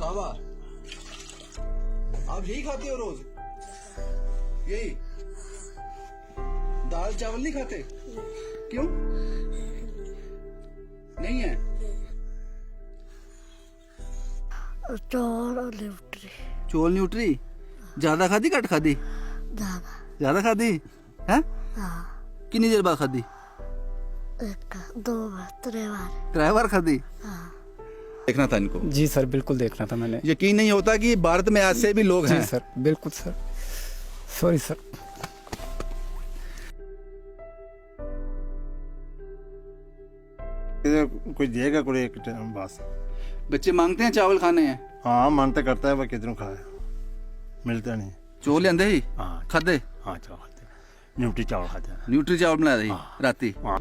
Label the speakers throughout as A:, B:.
A: मावा आप यही खाते हो रोज? यही दाल चावल नहीं खाते? क्यों नहीं है?
B: चौल और न्यूट्री।
A: चोल न्यूट्री ज्यादा खादी घट खादी? ज्यादा खादी है? कितनी देर बाद खादी?
B: एक दो बार
A: त्रै बार खादी? देखना था इनको।
C: जी सर, बिल्कुल देखना था मैंने।
A: यकीन नहीं होता कि भारत में ऐसे भी लोग हैं।
C: जी सर, बिल्कुल सर, सॉरी सर।
D: कोई देगा कोई एक टाइम बस।
A: बच्चे मांगते हैं चावल खाने हैं?
D: हाँ मन तो करता है पर किधरों खाए, मिलता नहीं।
A: चोल लेंदे ही
D: हाँ
A: खादे?
D: हाँ चावल खाते, न्यूट्री चावल खाते हैं।
A: न्यूट्री चावल बना दी राती?
D: हाँ।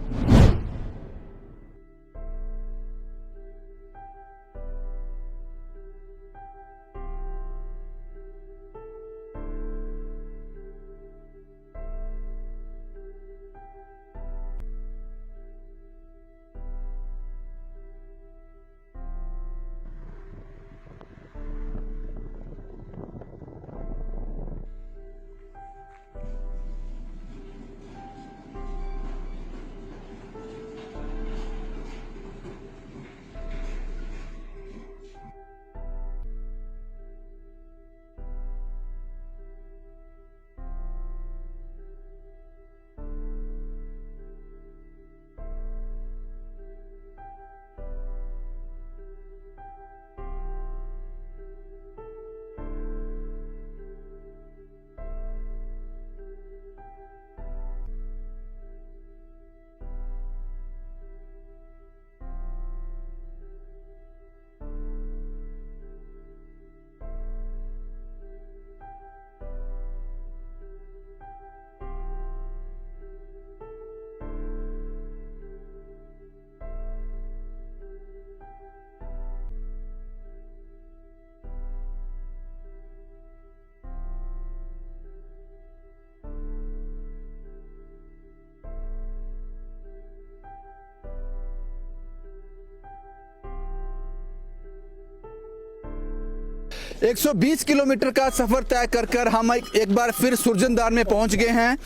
A: है 120 किलोमीटर का सफर तय कर हम एक बार फिर सुरजनदार में पहुंच गए हैं।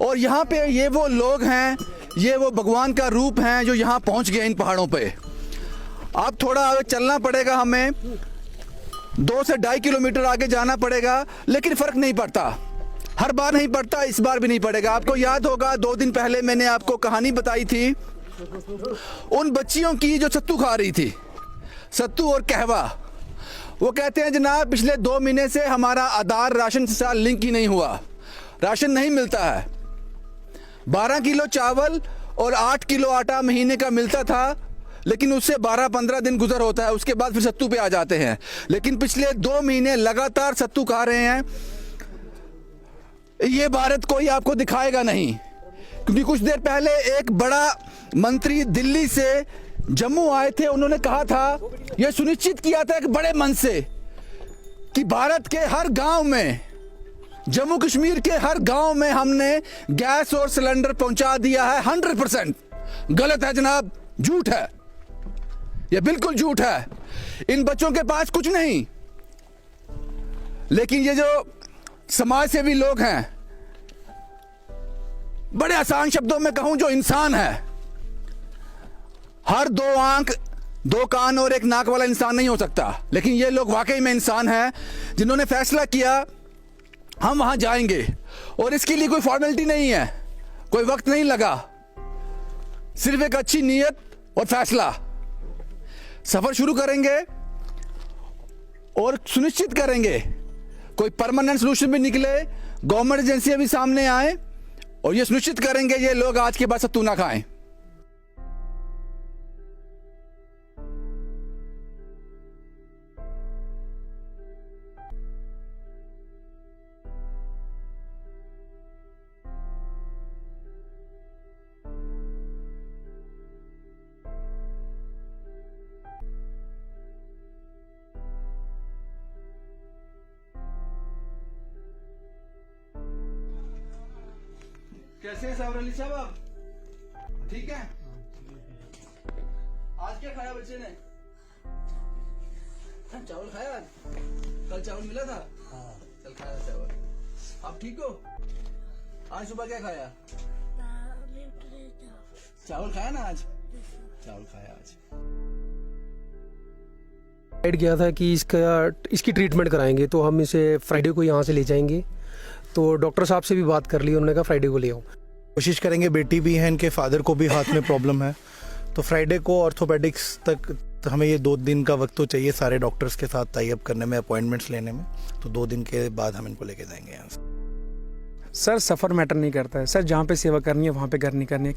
A: और यहाँ पे ये वो लोग हैं, ये वो भगवान का रूप हैं जो यहाँ पहुंच गए इन पहाड़ों पे। अब थोड़ा आगे चलना पड़ेगा, हमें 2 से 2.5 किलोमीटर आगे जाना पड़ेगा, लेकिन फर्क नहीं पड़ता। हर बार नहीं पड़ता, इस बार भी नहीं पड़ेगा। आपको याद होगा 2 दिन पहले मैंने आपको कहानी बताई थी उन बच्चियों की जो सत्तू खा रही थी, सत्तू और कहवा। वो कहते हैं जनाब पिछले 2 महीने से हमारा आधार राशन से साथ लिंक ही नहीं हुआ, राशन नहीं मिलता है। 12 किलो चावल और 8 किलो आटा महीने का मिलता था, लेकिन उससे 12-15 दिन गुजर होता है, उसके बाद फिर सत्तू पे आ जाते हैं। लेकिन पिछले 2 महीने लगातार सत्तू खा रहे हैं। ये भारत कोई आपको दिखाएगा नहीं, क्योंकि कुछ देर पहले एक बड़ा मंत्री दिल्ली से जम्मू आए थे। उन्होंने कहा था, यह सुनिश्चित किया था एक बड़े मन से कि भारत के हर गांव में, जम्मू कश्मीर के हर गांव में हमने गैस और सिलेंडर पहुंचा दिया है 100%। गलत है जनाब, झूठ है, यह बिल्कुल झूठ है। इन बच्चों के पास कुछ नहीं, लेकिन ये जो समाज सेवी लोग हैं, बड़े आसान शब्दों में कहूं, जो इंसान है, हर 2 आंख 2 कान और 1 नाक वाला इंसान नहीं हो सकता, लेकिन ये लोग वाकई में इंसान हैं जिन्होंने फैसला किया हम वहां जाएंगे। और इसके लिए कोई फॉर्मेलिटी नहीं है, कोई वक्त नहीं लगा, सिर्फ एक अच्छी नीयत और फैसला। सफर शुरू करेंगे और सुनिश्चित करेंगे कोई परमानेंट सोल्यूशन भी निकले, गवर्नमेंट एजेंसियां भी सामने आए, और ये सुनिश्चित करेंगे ये लोग आज के बाद सत्तू ना खाएं। कैसे हैं साहब अली साहब, आप ठीक हैं? आज क्या खाया बच्चे ने? चावल खाया आज? कल चावल मिला था? कल खाया चावल। आप ठीक हो? आज सुबह क्या खाया? चावल खाया ना आज? चावल खाया आज।
E: डिसाइड किया था कि इसकी ट्रीटमेंट कराएंगे, तो हम इसे फ्राइडे को यहाँ से ले जाएंगे। तो डॉक्टर साहब से भी बात कर ली, उन्होंने कहा फ्राइडे को ले आओ।
F: कोशिश करेंगे, बेटी भी है, इनके फादर को भी हाथ में प्रॉब्लम है, तो फ्राइडे को ऑर्थोपेडिक्स तक हमें ये 2 दिन का वक्त तो चाहिए सारे डॉक्टर्स के साथ टाई अप करने में, अपॉइंटमेंट्स लेने में। तो 2 दिन के बाद हम इनको लेके जाएंगे यहाँ से।
C: सर सफ़र मैटर नहीं करता है सर, जहाँ पे सेवा करनी है वहाँ पे करनी है।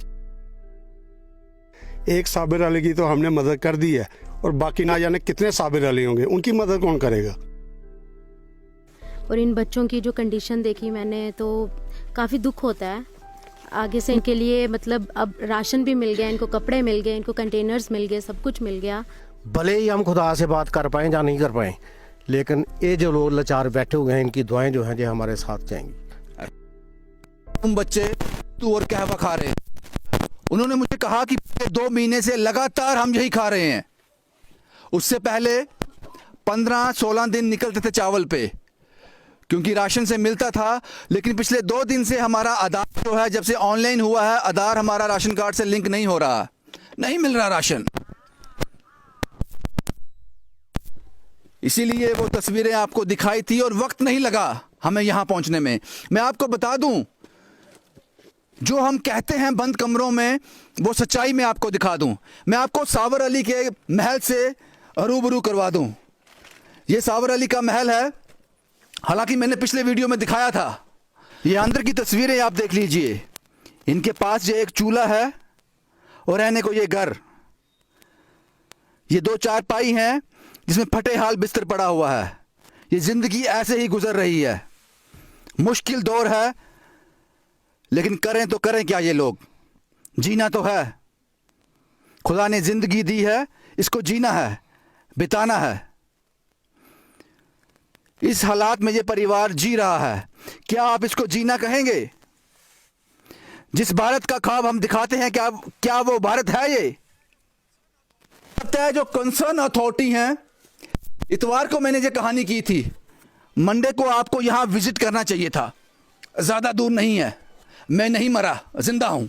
G: एक साबिर अली की तो हमने मदद कर दी है, और बाकी ना जाने कितने साबिर अली होंगे, उनकी मदद कौन करेगा।
H: और इन बच्चों की जो कंडीशन देखी मैंने, तो काफ़ी दुख होता है। आगे से इनके लिए मतलब अब राशन भी मिल गया, इनको कपड़े मिल गए, इनको कंटेनर्स मिल गए, सब कुछ मिल गया।
I: भले ही हम खुदा से बात कर पाएँ या नहीं कर पाएँ, लेकिन ये जो लोग लाचार बैठे हुए हैं, इनकी दुआएं जो हैं जो हमारे साथ जाएंगी।
A: तुम बच्चे तू और कहवा खा रहे, उन्होंने मुझे कहा कि 2 महीने से लगातार हम यही खा रहे हैं। उससे पहले 15-16 दिन निकलते थे चावल पे, क्योंकि राशन से मिलता था। लेकिन पिछले 2 दिन से हमारा आधार जो है, जब से ऑनलाइन हुआ है, आधार हमारा राशन कार्ड से लिंक नहीं हो रहा, नहीं मिल रहा राशन। इसीलिए वो तस्वीरें आपको दिखाई थी और वक्त नहीं लगा हमें यहां पहुंचने में। मैं आपको बता दूं, जो हम कहते हैं बंद कमरों में, वो सच्चाई में आपको दिखा दूं। मैं आपको सावर अली के महल से रूबरू करवा दूं। ये सावर अली का महल है, हालांकि मैंने पिछले वीडियो में दिखाया था। ये अंदर की तस्वीरें आप देख लीजिए। इनके पास ये एक चूल्हा है और रहने को ये घर। ये 2 चारपाई हैं जिसमें फटे हाल बिस्तर पड़ा हुआ है। ये जिंदगी ऐसे ही गुजर रही है। मुश्किल दौर है, लेकिन करें तो करें क्या ये लोग? जीना तो है। खुदा ने जिंदगी दी है, इसको जीना है, बिताना है। इस हालात में ये परिवार जी रहा है, क्या आप इसको जीना कहेंगे? जिस भारत का ख्वाब हम दिखाते हैं, क्या वो भारत है? ये लगता है जो कंसर्न अथॉरिटी हैं, इतवार को मैंने ये कहानी की थी, मंडे को आपको यहां विजिट करना चाहिए था। ज्यादा दूर नहीं है, मैं नहीं मरा, जिंदा हूं।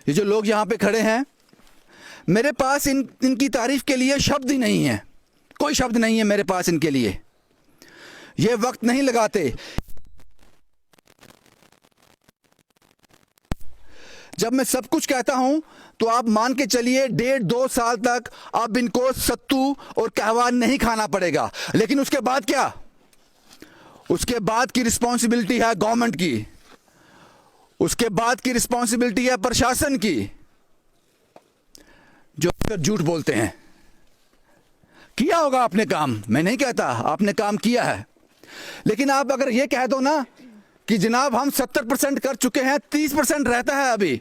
A: ये जो लोग यहां पे खड़े हैं, मेरे पास इनकी तारीफ के लिए शब्द ही नहीं है, कोई शब्द नहीं है मेरे पास इनके लिए। ये वक्त नहीं लगाते। जब मैं सब कुछ कहता हूं तो आप मान के चलिए 1.5-2 साल तक अब इनको सत्तू और कहवा नहीं खाना पड़ेगा। लेकिन उसके बाद क्या? उसके बाद की रिस्पॉन्सिबिलिटी है गवर्नमेंट की, उसके बाद की रिस्पॉन्सिबिलिटी है प्रशासन की, जो अक्सर झूठ बोलते हैं। किया होगा आपने काम, मैं नहीं कहता, आपने काम किया है। लेकिन आप अगर ये कह दो ना कि जनाब हम 70% कर चुके हैं, 30% रहता है अभी।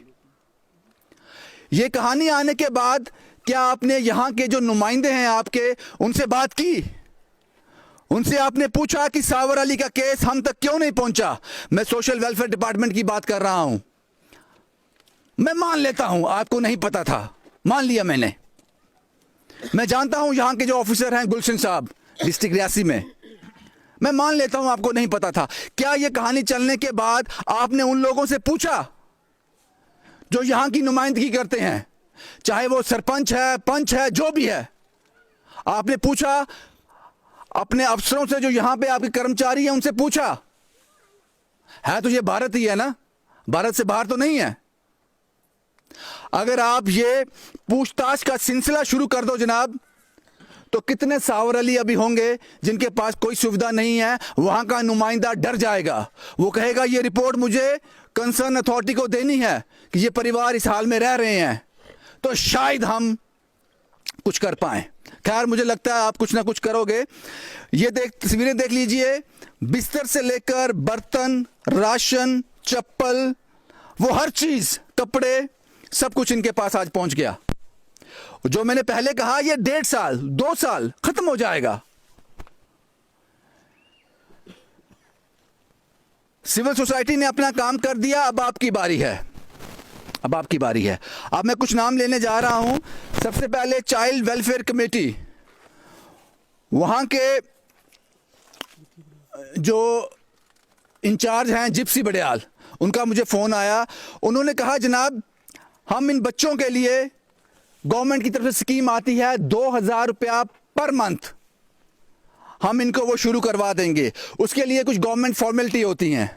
A: ये कहानी आने के बाद क्या आपने यहां के जो नुमाइंदे हैं आपके, उनसे बात की? उनसे आपने पूछा कि सावर अली का केस हम तक क्यों नहीं पहुंचा? मैं सोशल वेलफेयर डिपार्टमेंट की बात कर रहा हूं। मैं मान लेता हूं आपको नहीं पता था, मान लिया मैंने। मैं जानता हूं यहां के जो ऑफिसर हैं गुलशन साहब डिस्ट्रिक्ट रियासी में, मैं मान लेता हूं आपको नहीं पता था। क्या यह कहानी चलने के बाद आपने उन लोगों से पूछा जो यहां की नुमाइंदगी करते हैं, चाहे वो सरपंच है, पंच है, जो भी है? आपने पूछा अपने अफसरों से जो यहां पे आपके कर्मचारी हैं, उनसे पूछा? है तो ये भारत ही है ना, भारत से बाहर तो नहीं है। अगर आप ये पूछताछ का सिलसिला शुरू कर दो जनाब, तो कितने सावर अली अभी होंगे जिनके पास कोई सुविधा नहीं है। वहां का नुमाइंदा डर जाएगा, वो कहेगा ये रिपोर्ट मुझे कंसर्न अथॉरिटी को देनी है कि ये परिवार इस हाल में रह रहे हैं, तो शायद हम कुछ कर पाए। खैर, मुझे लगता है आप कुछ ना कुछ करोगे। ये तस्वीरें देख लीजिए, बिस्तर से लेकर बर्तन, राशन, चप्पल, वो हर चीज, कपड़े, सब कुछ इनके पास आज पहुंच गया। जो मैंने पहले कहा, ये 1.5 साल 2 साल खत्म हो जाएगा। सिविल सोसाइटी ने अपना काम कर दिया, अब आपकी बारी है, अब आपकी बारी है। अब मैं कुछ नाम लेने जा रहा हूं। सबसे पहले चाइल्ड वेलफेयर कमेटी, वहाँ के जो इंचार्ज हैं जिप्सी बड़याल, उनका मुझे फ़ोन आया। उन्होंने कहा जनाब हम इन बच्चों के लिए गवर्नमेंट की तरफ से स्कीम आती है 2000 रुपया पर मंथ, हम इनको वो शुरू करवा देंगे। उसके लिए कुछ गवर्नमेंट फॉर्मेलिटी होती हैं।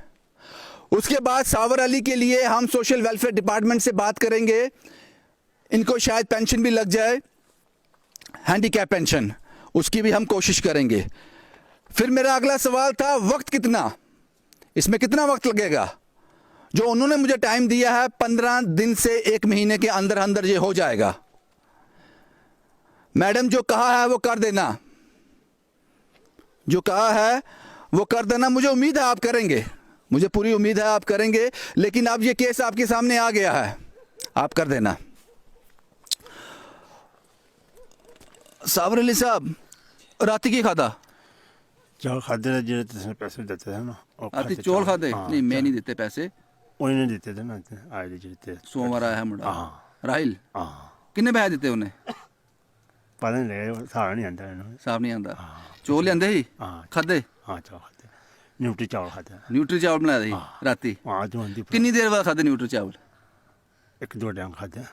A: उसके बाद सावर अली के लिए हम सोशल वेलफेयर डिपार्टमेंट से बात करेंगे, इनको शायद पेंशन भी लग जाए, हैंडीकैप पेंशन, उसकी भी हम कोशिश करेंगे। फिर मेरा अगला सवाल था वक्त कितना, इसमें कितना वक्त लगेगा? जो उन्होंने मुझे टाइम दिया है 15 दिन से 1 महीने के अंदर अंदर ये हो जाएगा। मैडम जो कहा है वो कर देना, जो कहा है वो कर देना। मुझे उम्मीद है आप करेंगे, मुझे पूरी उम्मीद है आप करेंगे। लेकिन अब ये केस आपके सामने आ गया है, आप कर देना। सावर अली साहब राती की खाता
D: चौल खाते थे जो पैसे देते थे ना,
A: राती चौल खाते? नहीं मैं नहीं देते पैसे,
D: वही नहीं देते थे ना, आए देते
A: सोमवार आया है मुंडा
D: हाँ।
A: राहिल,
D: हाँ
A: किन्ने पैसे दिते उन्हें?
D: पता नहीं लगे, सारा नहीं आता इन्होंने।
A: साहब नहीं आंदा। चौल लियांदे ही
D: हाँ
A: खादे?
D: हाँ चौल खाते, न्यूट्री चावल खाते।
A: न्यूट्री चावल बनाया ही राती?
D: हाँ जो आंदी
A: कितनी देर बाद खादे न्यूट्री चावल?
D: 1-2 डंग खाते।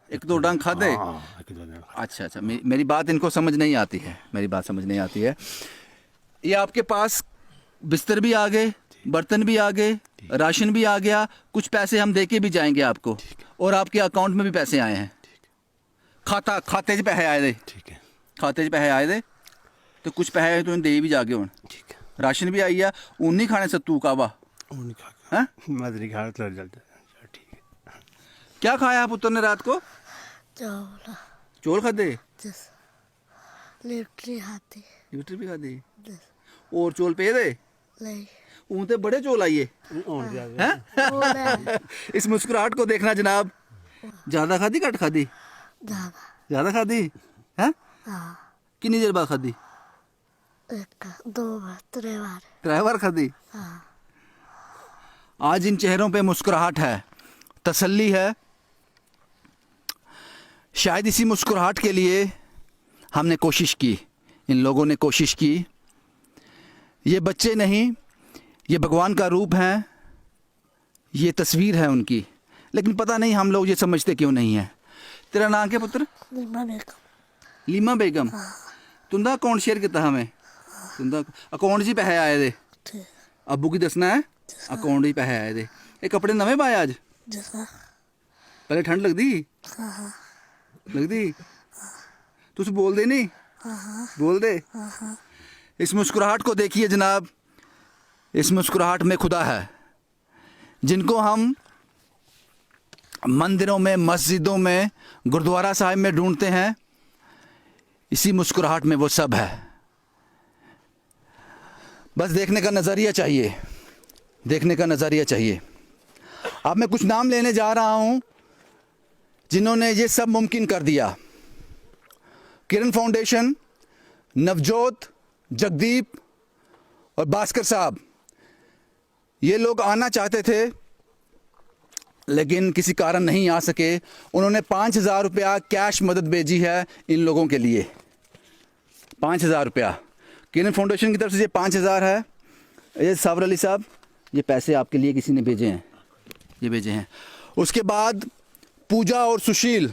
A: 1-2 डंग खादे?
D: हाँ 1-2 डंग।
A: अच्छा अच्छा, मेरी बात इनको समझ नहीं आती है, मेरी बात समझ नहीं आती है। ये आपके पास बिस्तर भी आ गए, बर्तन भी आ गए, राशन भी आ गया, कुछ पैसे हम देके भी जाएंगे आपको, और आपके अकाउंट में भी पैसे आए हैं। खाते च पैसे आए थे?
D: ठीक है,
A: खाते च पैसे आए थे, तो कुछ पैसे तुम दे भी जागे हुन।
D: ठीक है।
A: राशन भी आई है, ऊन नहीं खाने सत्तू कावा
D: वो नहीं खा,
A: हैं?
D: मैं तो नहीं खा, तो जलता है। ठीक है।
A: क्या खाया पुत्र ने रात को?
B: चावल
A: चौल खाते?
B: लिट्टी खाती
A: न्यूट्री भी खाती? और चौल पे दे?
B: नहीं
A: ऊन ते बड़े चौल आइए हैं? इस मुस्कुराहट को देखना जनाब, ज्यादा खादी घट खादी?
B: ज़्यादा
A: ज्यादा खादी हैं?
B: हाँ
A: कितनी देर बाद खादी?
B: 1-2 बार 3 बार
A: ड्राइवर खादी?
B: हाँ
A: आज इन चेहरों पे मुस्कुराहट है, तसल्ली है। शायद इसी मुस्कुराहट के लिए हमने कोशिश की, इन लोगों ने कोशिश की। ये बच्चे नहीं, ये भगवान का रूप है, ये तस्वीर है उनकी, लेकिन पता नहीं हम लोग ये समझते क्यों नहीं है। तेरा नाम क्या पुत्र? लीमा बेगम। तुंदा अकाउंट शेयर किया हमें? तुंदा अकाउंट जी पैसे आए थे? अबू की दसना है अकाउंट ही पैसे आए थे। ये कपड़े नवे पाए आज? पहले ठंड लगदी? लगदी? तुझ बोल दे नहीं? बोल दे। इस मुस्कुराहट को देखिए जनाब, इस मुस्कुराहट में खुदा है। जिनको हम मंदिरों में, मस्जिदों में, गुरुद्वारा साहिब में ढूंढते हैं, इसी मुस्कुराहट में वो सब है। बस देखने का नज़रिया चाहिए, देखने का नज़रिया चाहिए। अब मैं कुछ नाम लेने जा रहा हूं जिन्होंने ये सब मुमकिन कर दिया। किरण फाउंडेशन, नवजोत, जगदीप और भास्कर साहब, ये लोग आना चाहते थे लेकिन किसी कारण नहीं आ सके। उन्होंने 5000 रुपया कैश मदद भेजी है इन लोगों के लिए। 5000 रुपया किरण फाउंडेशन की तरफ से, ये 5000 है। ये सावर अली साहब, ये पैसे आपके लिए किसी ने भेजे हैं, ये भेजे हैं। उसके बाद पूजा और सुशील,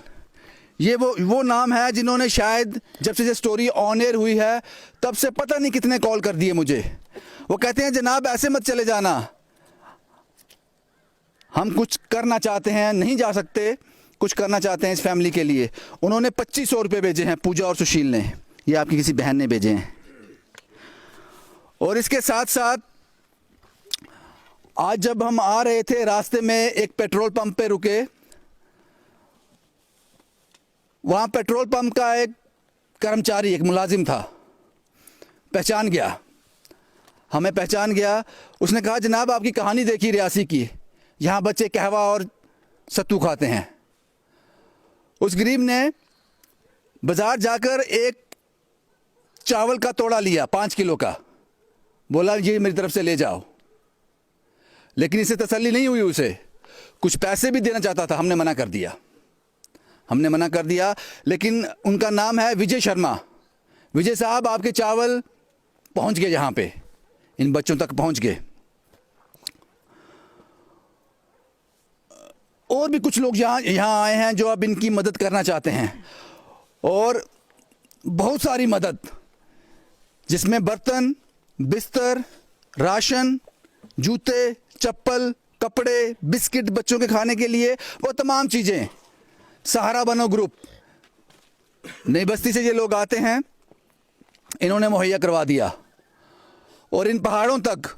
A: ये वो नाम है जिन्होंने शायद जब से ये स्टोरी ऑन एयर हुई है तब से पता नहीं कितने कॉल कर दिए मुझे। वो कहते हैं जनाब ऐसे मत चले जाना, हम कुछ करना चाहते हैं, नहीं जा सकते, कुछ करना चाहते हैं इस फैमिली के लिए। उन्होंने 2500 रुपये भेजे हैं, पूजा और सुशील ने, ये आपकी किसी बहन ने भेजे हैं। और इसके साथ साथ आज जब हम आ रहे थे रास्ते में एक पेट्रोल पंप पे रुके, वहाँ पेट्रोल पंप का एक कर्मचारी, एक मुलाजिम था, पहचान गया, हमें पहचान गया। उसने कहा जनाब आपकी कहानी देखी रियासी की, यहाँ बच्चे कहवा और सत्तू खाते हैं। उस गरीब ने बाज़ार जाकर एक चावल का तोड़ा लिया 5 किलो का, बोला ये मेरी तरफ से ले जाओ। लेकिन इसे तसल्ली नहीं हुई, उसे कुछ पैसे भी देना चाहता था, हमने मना कर दिया, हमने मना कर दिया। लेकिन उनका नाम है विजय शर्मा। विजय साहब, आपके चावल पहुंच गए यहाँ पे, इन बच्चों तक पहुंच गए। और भी कुछ लोग यहाँ आए हैं जो अब इनकी मदद करना चाहते हैं, और बहुत सारी मदद, जिसमें बर्तन, बिस्तर, राशन, जूते, चप्पल, कपड़े, बिस्किट बच्चों के खाने के लिए, वो तमाम चीज़ें सहारा बनो ग्रुप, नई बस्ती से ये लोग आते हैं, इन्होंने मुहैया करवा दिया। और इन पहाड़ों तक,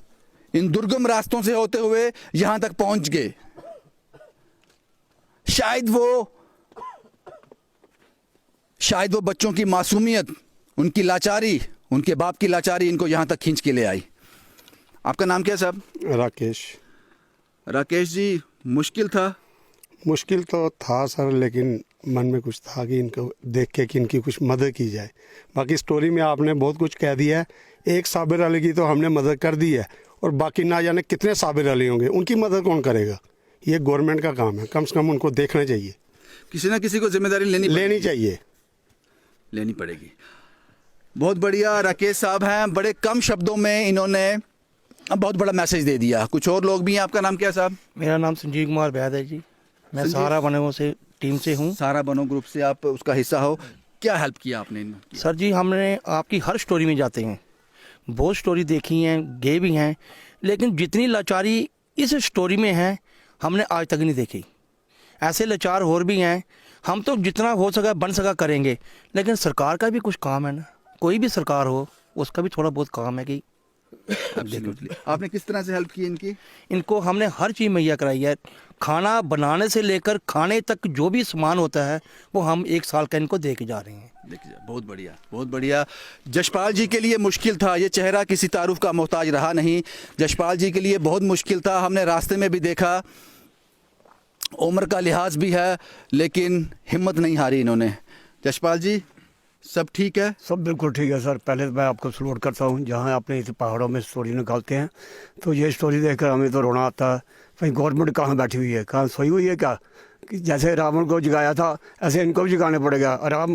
A: इन दुर्गम रास्तों से होते हुए यहाँ तक पहुँच गए। शायद वो बच्चों की मासूमियत, उनकी लाचारी, उनके बाप की लाचारी इनको यहाँ तक खींच के ले आई। आपका नाम क्या है साहब?
G: राकेश।
A: राकेश जी, मुश्किल था?
G: मुश्किल तो था सर, लेकिन मन में कुछ था कि इनको देख के कि इनकी कुछ मदद की जाए। बाकी स्टोरी में आपने बहुत कुछ कह दिया है। एक साबिर अली की तो हमने मदद कर दी है, और बाकी ना जाने कितने साबिर अली होंगे, उनकी मदद कौन करेगा? ये गवर्नमेंट का काम है, कम से कम उनको देखना चाहिए।
A: किसी ना किसी को जिम्मेदारी लेनी
G: चाहिए,
A: लेनी पड़ेगी। बहुत बढ़िया, राकेश साहब हैं, बड़े कम शब्दों में इन्होंने बहुत बड़ा मैसेज दे दिया। कुछ और लोग भी हैं। आपका नाम क्या है साहब?
J: मेरा नाम संजीव कुमार बैद है जी, मैं सहारा बनो से टीम से हूँ।
A: सहारा बनो ग्रुप से आप उसका हिस्सा हो। क्या हेल्प किया आपने?
J: सर जी, हमने आपकी हर स्टोरी में जाते हैं, बहुत स्टोरी देखी हैं, गए भी हैं, लेकिन जितनी लाचारी इस स्टोरी में है हमने आज तक नहीं देखी। ऐसे लाचार और भी हैं, हम तो जितना हो सका बन सका करेंगे, लेकिन सरकार का भी कुछ काम है ना, कोई भी सरकार हो उसका भी थोड़ा बहुत काम है कि
A: आपने किस तरह से हेल्प की इनकी?
J: इनको हमने हर चीज़ मुहैया कराई है, खाना बनाने से लेकर खाने तक जो भी सामान होता है वो हम 1 साल का इनको दे के जा रहे हैं।
A: देखिए, बहुत बढ़िया, बहुत बढ़िया। जशपाल जी के लिए मुश्किल था, ये चेहरा किसी तारुफ का मोहताज रहा नहीं। जशपाल जी के लिए बहुत मुश्किल था, हमने रास्ते में भी देखा, उम्र का लिहाज भी है, लेकिन हिम्मत नहीं हारी इन्होंने। जशपाल जी, सब ठीक है?
K: सब बिल्कुल ठीक है सर। पहले मैं आपको सलूट करता हूँ, जहाँ आपने इस पहाड़ों में स्टोरी निकालते हैं, तो ये स्टोरी देखकर हमें तो रोना आता है। भाई गवर्नमेंट कहाँ बैठी हुई है, कहाँ सोई हुई है क्या? कि जैसे रावण को जगाया था ऐसे इनको भी जगाने पड़ेगा। राम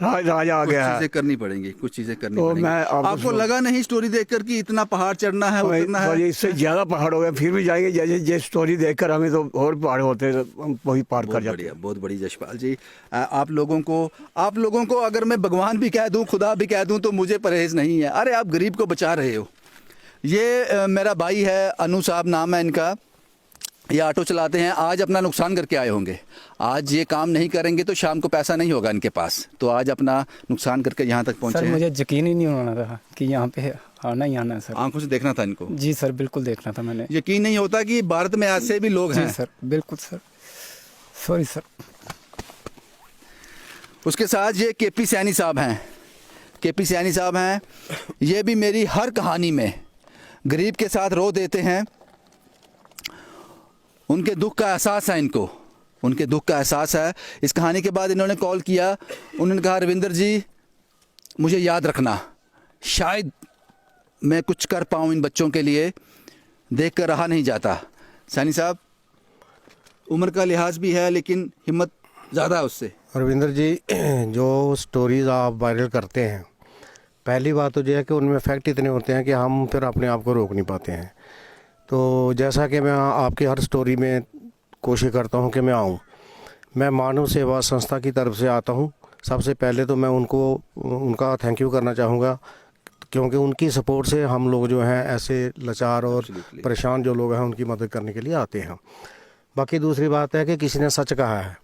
K: राजा आ गया है,
A: चीजें करनी पड़ेंगी, कुछ चीजें करनी
K: तो
A: पड़ेंगी।
K: मैं
A: आपको लगा नहीं स्टोरी देखकर कि इतना पहाड़ चढ़ना है, उतरना है?
K: इससे ज्यादा पहाड़ हो गया, फिर भी जाएंगे। जैसे ये स्टोरी देखकर हमें तो और पहाड़ होते हैं, हम वही पार कर जाते हैं।
A: बहुत बड़ी जशपाल जी, आप लोगों को अगर मैं भगवान भी कह दूं, खुदा भी कह दूं, तो मुझे परहेज नहीं है। अरे आप गरीब को बचा रहे हो। ये मेरा भाई है, अनु साहब नाम है इनका, ये ऑटो चलाते हैं। आज अपना नुकसान करके आए होंगे, आज ये काम नहीं करेंगे तो शाम को पैसा नहीं होगा इनके पास, तो आज अपना नुकसान करके यहाँ तक पहुँचे।
C: सर मुझे यकीन ही नहीं होना था कि यहाँ पे आना ही आना है सर।
A: आंखों से देखना था इनको?
C: जी सर, बिल्कुल देखना था मैंने।
A: यकीन नहीं होता कि भारत में ऐसे भी लोग हैं।
C: जी सर, बिल्कुल सर, सॉरी सर।
A: उसके साथ ये केपी सैनी साहब हैं। केपी सैनी साहब हैं, ये भी मेरी हर कहानी में गरीब के साथ रो देते हैं। उनके दुख का एहसास है इनको, उनके दुख का एहसास है। इस कहानी के बाद इन्होंने कॉल किया, उन्होंने कहा रविंदर जी मुझे याद रखना, शायद मैं कुछ कर पाऊँ इन बच्चों के लिए, देख कर रहा नहीं जाता। सैनी साहब, उम्र का लिहाज भी है लेकिन हिम्मत ज़्यादा है उससे।
I: रविंदर जी, जो स्टोरीज़ आप वायरल करते हैं, पहली बात तो ये है कि उनमें फैक्ट इतने होते हैं कि हम फिर अपने आप को रोक नहीं पाते हैं। तो जैसा कि मैं आपकी हर स्टोरी में कोशिश करता हूं कि मैं आऊं, मैं मानव सेवा संस्था की तरफ से आता हूं। सबसे पहले तो मैं उनका थैंक यू करना चाहूँगा, क्योंकि उनकी सपोर्ट से हम लोग जो हैं ऐसे लाचार और परेशान जो लोग हैं उनकी मदद करने के लिए आते हैं। बाकी दूसरी बात है कि किसी ने सच कहा है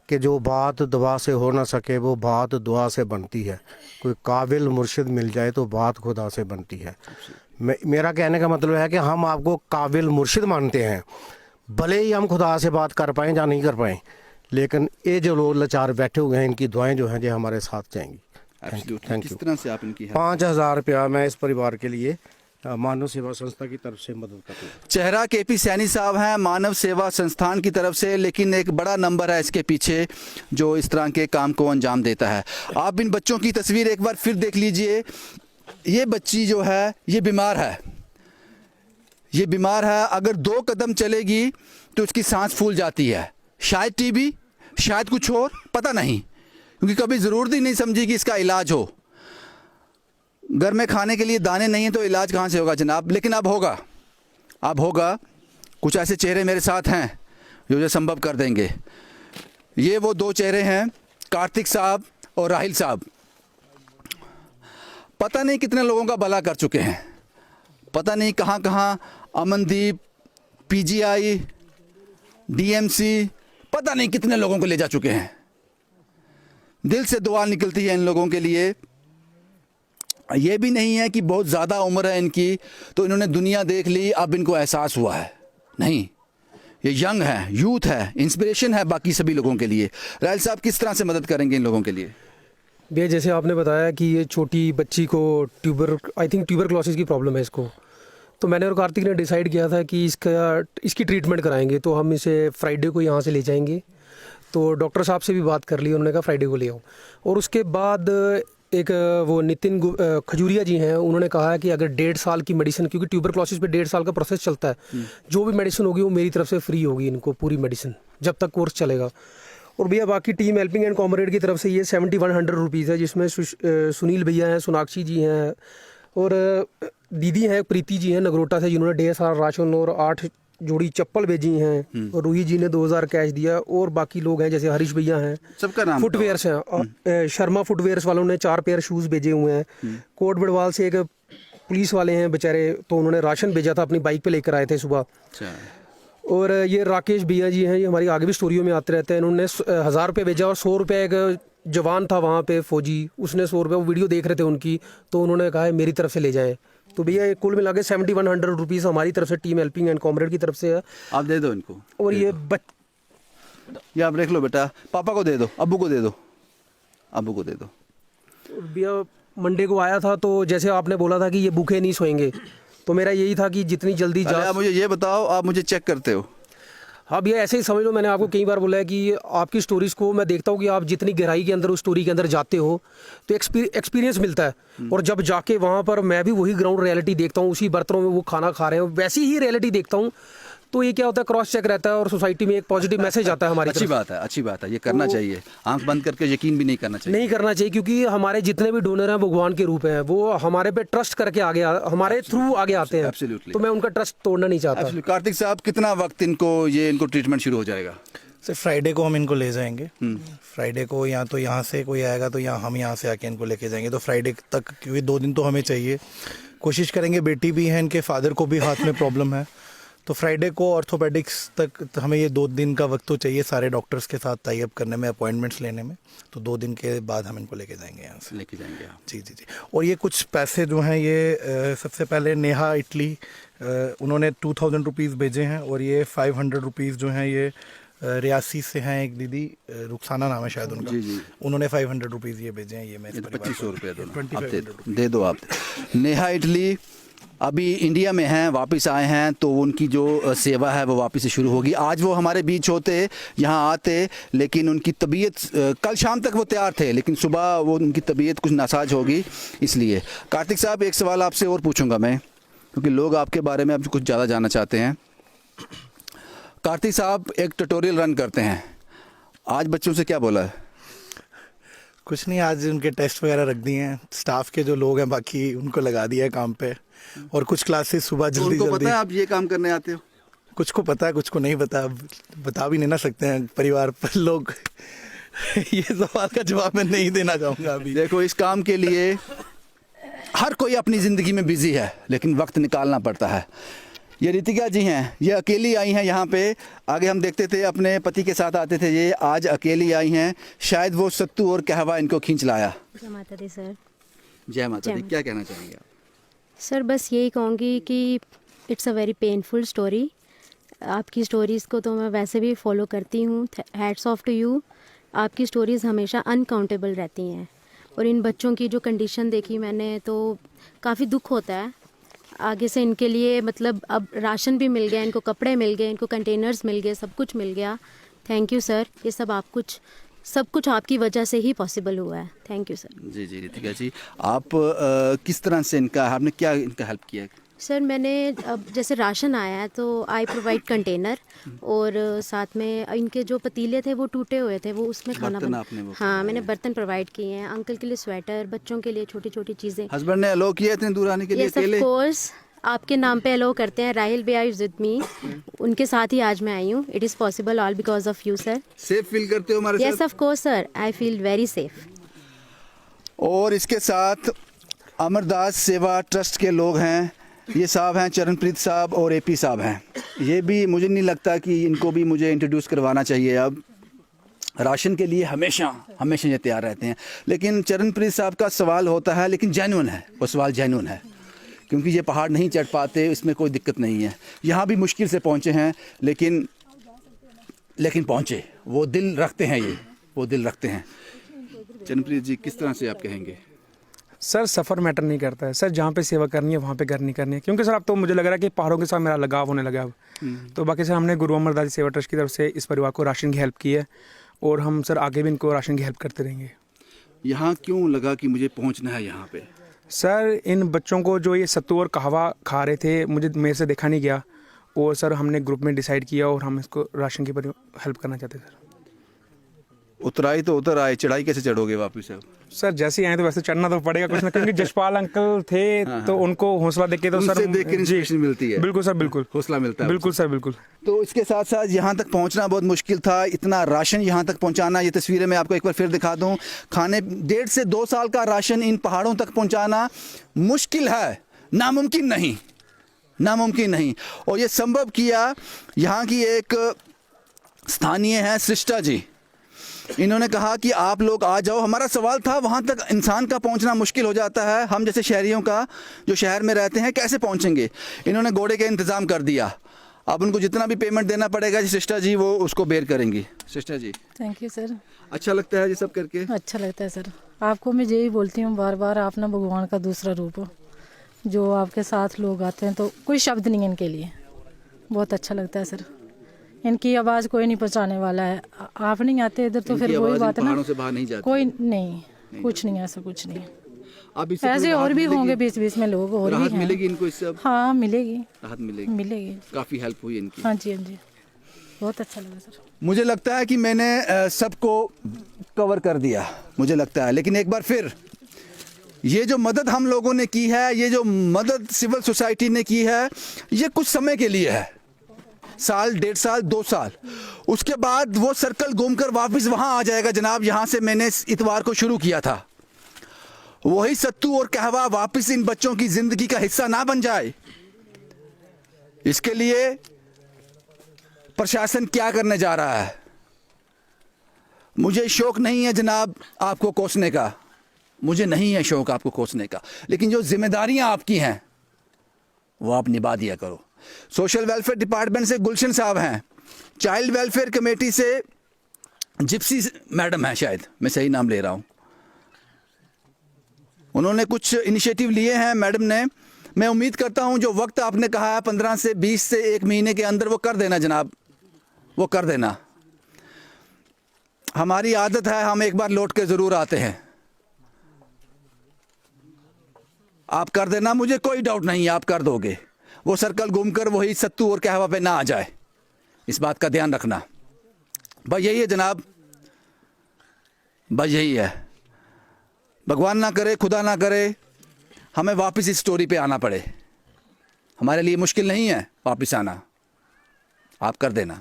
I: कि जो बात दुआ से हो ना सके वो बात दुआ से बनती है। कोई काबिल मुर्शिद मिल जाए तो बात खुदा से बनती है। मेरा कहने का मतलब है कि हम आपको काबिल मुर्शिद मानते हैं, भले ही हम खुदा से बात कर पाएँ या नहीं कर पाएँ, लेकिन ये जो लोग लाचार बैठे हुए हैं इनकी दुआएं जो हैं जो हमारे साथ जाएंगी। Thank you.
A: किस तरह से आप इनकी
I: 5,000 रुपया मैं इस परिवार के लिए मानव सेवा संस्था की तरफ से मदद करता हूँ।
A: चेहरा केपी सैनी साहब हैं मानव सेवा संस्थान की तरफ से, लेकिन एक बड़ा नंबर है इसके पीछे जो इस तरह के काम को अंजाम देता है। आप इन बच्चों की तस्वीर एक बार फिर देख लीजिए। ये बच्ची जो है ये बीमार है, ये बीमार है, अगर 2 कदम चलेगी तो उसकी सांस फूल जाती है। शायद टीबी, शायद कुछ और, पता नहीं, क्योंकि कभी ज़रूरत ही नहीं समझी कि इसका इलाज हो। घर में खाने के लिए दाने नहीं है तो इलाज कहाँ से होगा जनाब। लेकिन अब होगा, अब होगा। कुछ ऐसे चेहरे मेरे साथ हैं जो ये संभव कर देंगे। ये वो दो चेहरे हैं, कार्तिक साहब और राहिल साहब। पता नहीं कितने लोगों का भला कर चुके हैं, पता नहीं कहाँ कहाँ, अमनदीप, पीजीआई, डीएमसी, पता नहीं कितने लोगों को ले जा चुके हैं। दिल से दुआ निकलती है इन लोगों के लिए। ये भी नहीं है कि बहुत ज़्यादा उम्र है इनकी तो इन्होंने दुनिया देख ली, अब इनको एहसास हुआ है। नहीं, ये यंग है, यूथ है, इंस्पिरेशन है बाकी सभी लोगों के लिए। राहिल साहब किस तरह से मदद करेंगे इन लोगों के लिए?
E: भैया जैसे आपने बताया कि ये छोटी बच्ची को ट्यूबरक्लोसिस की प्रॉब्लम है इसको, तो मैंने और कार्तिक ने डिसाइड किया था कि इसकी ट्रीटमेंट कराएंगे। तो हम इसे फ्राइडे को यहाँ से ले जाएंगे। तो डॉक्टर साहब से भी बात कर ली, उन्होंने कहा फ्राइडे को ले आओ। और उसके बाद एक वो नितिन खजूरिया जी हैं, उन्होंने कहा है कि अगर 1.5 साल की मेडिसिन, क्योंकि ट्यूबरक्लोसिस पे 1.5 साल का प्रोसेस चलता है, जो भी मेडिसिन होगी वो मेरी तरफ से फ्री होगी इनको, पूरी मेडिसिन जब तक कोर्स चलेगा। और भैया बाकी टीम हेल्पिंग एंड कॉमरेड की तरफ से ये 7100 रुपीज़ है, जिसमें सुनील भैया हैं, सोनाक्षी जी हैं और दीदी हैं प्रीति जी हैं नगरोटा से, जिन्होंने 1.5 राशन और 8 जोड़ी चप्पल भेजी हैं। और रूही जी ने 2000 कैश दिया। और बाकी लोग हैं जैसे हरीश भैया हैं,
A: सबका नाम
E: फुटवेयर्स हैं, शर्मा फुटवेयर्स वालों ने 4 पेयर शूज़ भेजे हुए हैं। कोट बड़वाल से एक पुलिस वाले हैं बेचारे, तो उन्होंने राशन भेजा था, अपनी बाइक पे लेकर आए थे सुबह। और ये राकेश भैया जी हैं, ये हमारी आगे भी स्टोरियों में आते रहते हैं। इन्होंने 1000 रुपये भेजा और 100 रुपये एक जवान था वहाँ पे फौजी, उसने 100 रुपये, वो वीडियो देख रहे थे उनकी, तो उन्होंने कहा है मेरी तरफ से ले जाएं। तो भैया ये कुल मिला के 7100 रुपीज़ हमारी तरफ से टीम हेल्पिंग एंड कॉमरेड की तरफ से है।
A: आप दे दो इनको।
E: और ये
A: आप देख लो बेटा, पापा को दे दो, अब्बू को दे दो, अब्बू को दे दो।
E: भैया मंडे को आया था, तो जैसे आपने बोला था कि ये भूखे नहीं सोएंगे, तो मेरा यही था कि जितनी जल्दी
A: आप मुझे ये बताओ, आप मुझे चेक करते हो?
E: हाँ भैया ऐसे ही समझ लो, मैंने आपको कई बार बोला है कि आपकी स्टोरीज़ को मैं देखता हूँ कि आप जितनी गहराई के अंदर उस स्टोरी के अंदर जाते हो तो एक्सपीरियंस मिलता है। और जब जाके वहाँ पर मैं भी वही ग्राउंड रियलिटी देखता हूँ, उसी बर्तनों में वो खाना खा रहे हैं, वैसी ही रियलिटी देखता हूँ, तो ये क्या होता है, क्रॉस चेक रहता है और सोसाइटी में एक पॉजिटिव मैसेज आता है हमारी
A: अच्छी बात है, अच्छी बात है, ये करना चाहिए। आंख बंद करके यकीन भी नहीं करना चाहिए,
E: नहीं करना चाहिए, क्योंकि हमारे जितने भी डोनर हैं भगवान के रूप हैं, वो हमारे पे ट्रस्ट करके हमारे थ्रू आगे आते हैं।
A: Absolutely.
E: तो मैं उनका ट्रस्ट तोड़ना नहीं चाहता।
A: कार्तिक साहब कितना वक्त इनको ट्रीटमेंट शुरू हो जाएगा?
F: सर फ्राइडे को हम इनको ले जाएंगे। फ्राइडे को या तो यहाँ से कोई आएगा तो हम यहाँ से आके इनको लेके जाएंगे। तो फ्राइडे तक, क्योंकि 2 दिन तो हमें चाहिए, कोशिश करेंगे। बेटी भी है, इनके फादर को भी हाथ में प्रॉब्लम है, तो फ्राइडे को ऑर्थोपेडिक्स तक हमें ये 2 दिन का वक्त तो चाहिए सारे डॉक्टर्स के साथ टाई अप करने में, अपॉइंटमेंट्स लेने में। तो 2 दिन के बाद हम इनको लेके जाएंगे यहाँ से।
A: लेके जाएंगे आप? जी।
F: और ये कुछ पैसे जो हैं ये सबसे पहले नेहा इटली, उन्होंने 2000 रुपीज़ भेजे हैं। और ये 500 रुपीज़ जो हैं ये रियासी से हैं, एक दीदी रुखसाना नाम है शायद उनका, जी। उन्होंने 500 रुपीज़ ये भेजे हैं। ये मैं
A: 2500 रुपये दे दो आप। नेहा इटली अभी इंडिया में हैं, वापस आए हैं, तो उनकी जो सेवा है वो वापस से शुरू होगी। आज वो हमारे बीच होते, यहाँ आते, लेकिन उनकी तबीयत, कल शाम तक वो तैयार थे, लेकिन सुबह वो उनकी तबीयत कुछ नासाज होगी, इसलिए। कार्तिक साहब एक सवाल आपसे और पूछूंगा मैं, क्योंकि लोग आपके बारे में अब कुछ ज़्यादा जानना चाहते हैं। कार्तिक साहब एक ट्यूटोरियल रन करते हैं, आज बच्चों से क्या बोला है?
F: कुछ नहीं, आज उनके टेस्ट वगैरह रख दिए हैं, स्टाफ के जो लोग हैं बाकी उनको लगा दिया है काम पे। और कुछ क्लासेस सुबह जल्दी
A: पता है आप ये काम करने आते हो?
F: कुछ को पता है, कुछ को नहीं पता, बता भी नहीं ना सकते हैं परिवार पर लोग। ये सवाल का जवाब मैं नहीं देना चाहूँगा अभी।
A: देखो, इस काम के लिए हर कोई अपनी ज़िंदगी में बिजी है, लेकिन वक्त निकालना पड़ता है। ये रितिका जी हैं, ये अकेली आई हैं यहाँ पे। आगे हम देखते थे अपने पति के साथ आते थे, ये आज अकेली आई हैं। शायद वो सत्तू और कहवा इनको खींच लाया।
H: जय माता दी सर।
A: जय माता दी। क्या कहना चाहेंगे आप?
H: सर बस यही कहूँगी कि it's a very painful story. आपकी स्टोरीज़ को तो मैं वैसे भी फॉलो करती हूँ, हैट्स ऑफ टू यू। आपकी स्टोरीज़ हमेशा अनकाउंटेबल रहती हैं। और इन बच्चों की जो कंडीशन देखी मैंने, तो काफ़ी दुख होता है। आगे से इनके लिए मतलब अब राशन भी मिल गया, इनको कपड़े मिल गए, इनको कंटेनर्स मिल गए, सब कुछ मिल गया। थैंक यू सर, ये सब कुछ आपकी वजह से ही पॉसिबल हुआ है। Thank you sir.
A: जी रितिका जी, आप किस तरह से आपने क्या इनका हेल्प किया है?
H: सर मैंने अब जैसे राशन आया है तो आई प्रोवाइड कंटेनर और साथ में इनके जो पतीले थे वो टूटे हुए थे, वो उसमें खाना
A: बर्तन आपने वो
H: हाँ मैंने बर्तन प्रोवाइड किए हैं। अंकल के लिए स्वेटर, बच्चों के लिए छोटी छोटी चीज़ें।
A: हस्बैंड ने अलो किया इतने दूर आने के लिए
H: यस ऑफ
A: अकेले?
H: कोर्स, आपके नाम पे अलो करते हैं। राहिल भैया इज विद मी, उनके साथ ही आज मैं आई हूँ। It is possible all because of you sir.
A: Safe feel करते हो हमारे
H: यस
A: साथ?
H: Of course sir, I feel very safe.
A: और इसके साथ अमरदास सेवा ट्रस्ट के लोग हैं, ये साहब हैं चरणप्रीत साहब और एपी साहब हैं। ये भी मुझे नहीं लगता कि इनको भी मुझे इंट्रोड्यूस करवाना चाहिए। अब राशन के लिए हमेशा ये तैयार रहते हैं। लेकिन चरणप्रीत साहब का सवाल होता है, लेकिन जेन्युइन है वो सवाल, जेन्युइन है, क्योंकि ये पहाड़ नहीं चढ़ पाते, इसमें कोई दिक्कत नहीं है। यहाँ भी मुश्किल से पहुँचे हैं, लेकिन पहुँचे। वो दिल रखते हैं, वो दिल रखते हैं। चरणप्रीत जी, किस तरह से आप कहेंगे?
C: सर सफ़र मैटर नहीं करता है सर, जहाँ पे सेवा करनी है वहाँ पे करनी है, क्योंकि सर अब तो मुझे लग रहा है कि पहाड़ों के साथ मेरा लगाव होने लगा अब। तो बाकी सर हमने गुरु अमरदास सेवा ट्रस्ट की तरफ से इस परिवार को राशन की हेल्प की है और हम सर आगे भी इनको राशन की हेल्प करते रहेंगे।
A: यहाँ क्यों लगा कि मुझे पहुँचना है यहाँ पे?
C: सर इन बच्चों को जो ये सत्तू और कहवा खा रहे थे, मेरे से देखा नहीं गया और सर हमने ग्रुप में डिसाइड किया और हम इसको राशन की हेल्प करना चाहते सर।
A: उतराई तो उतर आए, चढ़ाई कैसे चढ़ोगे वापस अब?
C: सर जैसे ही आए तो वैसे चढ़ना तो पड़ेगा कुछ ना, क्योंकि जशपाल अंकल थे तो उनको हौसला देके तो सर
A: देख के इंस्पिरेशन मिलती है।
C: बिल्कुल सर, बिल्कुल
A: हौसला मिलता है।
C: बिल्कुल सर, बिल्कुल।
A: तो इसके साथ साथ यहाँ तक पहुँचना बहुत मुश्किल था, इतना राशन यहाँ तक पहुँचाना। ये तस्वीरें मैं आपको एक बार फिर दिखा दूँ। खाने 1.5 से 2 साल का राशन इन पहाड़ों तक पहुँचाना मुश्किल है, नामुमकिन नहीं। और ये संभव किया यहाँ की एक स्थानीय है सृष्टा जी। इन्होंने कहा कि आप लोग आ जाओ। हमारा सवाल था, वहाँ तक इंसान का पहुँचना मुश्किल हो जाता है, हम जैसे शहरियों का जो शहर में रहते हैं कैसे पहुँचेंगे? इन्होंने घोड़े का इंतज़ाम कर दिया। अब उनको जितना भी पेमेंट देना पड़ेगा सिस्टर जी, वो उसको बेयर करेंगी। Sister ji,
L: thank you sir.
A: अच्छा लगता है ये सब करके?
L: अच्छा लगता है सर। आपको मैं यही बोलती हूँ बार बार, आप ना भगवान का दूसरा रूप हो। जो आपके साथ लोग आते हैं तो कोई शब्द नहीं है इनके लिए, बहुत अच्छा लगता है सर। इनकी आवाज़ कोई नहीं पहुँचाने वाला है। आप नहीं आते इधर तो फिर वही बात है ना,
A: से बाहर नहीं जाती।
L: कोई नहीं, कुछ नहीं, ऐसा कुछ नहीं।
A: अब
L: ऐसे और भी होंगे बीच में लोग और भी हैं।
A: मिलेगी इनको इससे?
L: हाँ मिलेगी,
A: राहत मिलेगी। काफ़ी हेल्प हुई इनकी।
L: हाँ जी, हाँ जी, बहुत अच्छा लगा सर।
A: मुझे लगता है कि मैंने सबको कवर कर दिया, मुझे लगता है। लेकिन एक बार फिर ये जो मदद हम लोगों ने की है, ये जो मदद सिविल सोसाइटी ने की है, ये कुछ समय के लिए है, साल, 1.5 साल, 2 साल। उसके बाद वो सर्कल घूमकर वापस वहाँ आ जाएगा जनाब, यहाँ से मैंने इतवार को शुरू किया था। वही सत्तू और कहवा वापस इन बच्चों की जिंदगी का हिस्सा ना बन जाए, इसके लिए प्रशासन क्या करने जा रहा है? मुझे शौक नहीं है जनाब आपको कोसने का, मुझे नहीं है शौक आपको कोसने का, लेकिन जो जिम्मेदारियां आपकी हैं वो आप निभा दिया करो। सोशल वेलफेयर डिपार्टमेंट से गुलशन साहब हैं, चाइल्ड वेलफेयर कमेटी से जिप्सी मैडम है, शायद मैं सही नाम ले रहा हूं, उन्होंने कुछ इनिशिएटिव लिए हैं मैडम ने। मैं उम्मीद करता हूं जो वक्त आपने कहा है 15 से 20 से 1 महीने के अंदर वो कर देना जनाब, वो कर देना। हमारी आदत है, हम एक बार लौट के ज़रूर आते हैं। आप कर देना, मुझे कोई डाउट नहीं है आप कर दोगे। वो सर्कल घूमकर वही सत्तू और कहवा पे ना आ जाए, इस बात का ध्यान रखना। बस यही है जनाब, बस यही है। भगवान ना करे, खुदा ना करे हमें वापस इस स्टोरी पे आना पड़े। हमारे लिए मुश्किल नहीं है वापस आना, आप कर देना।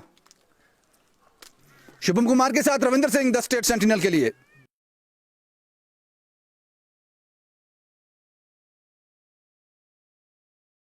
A: शुभम कुमार के साथ Ravindra Singh, the state sentinel के लिए।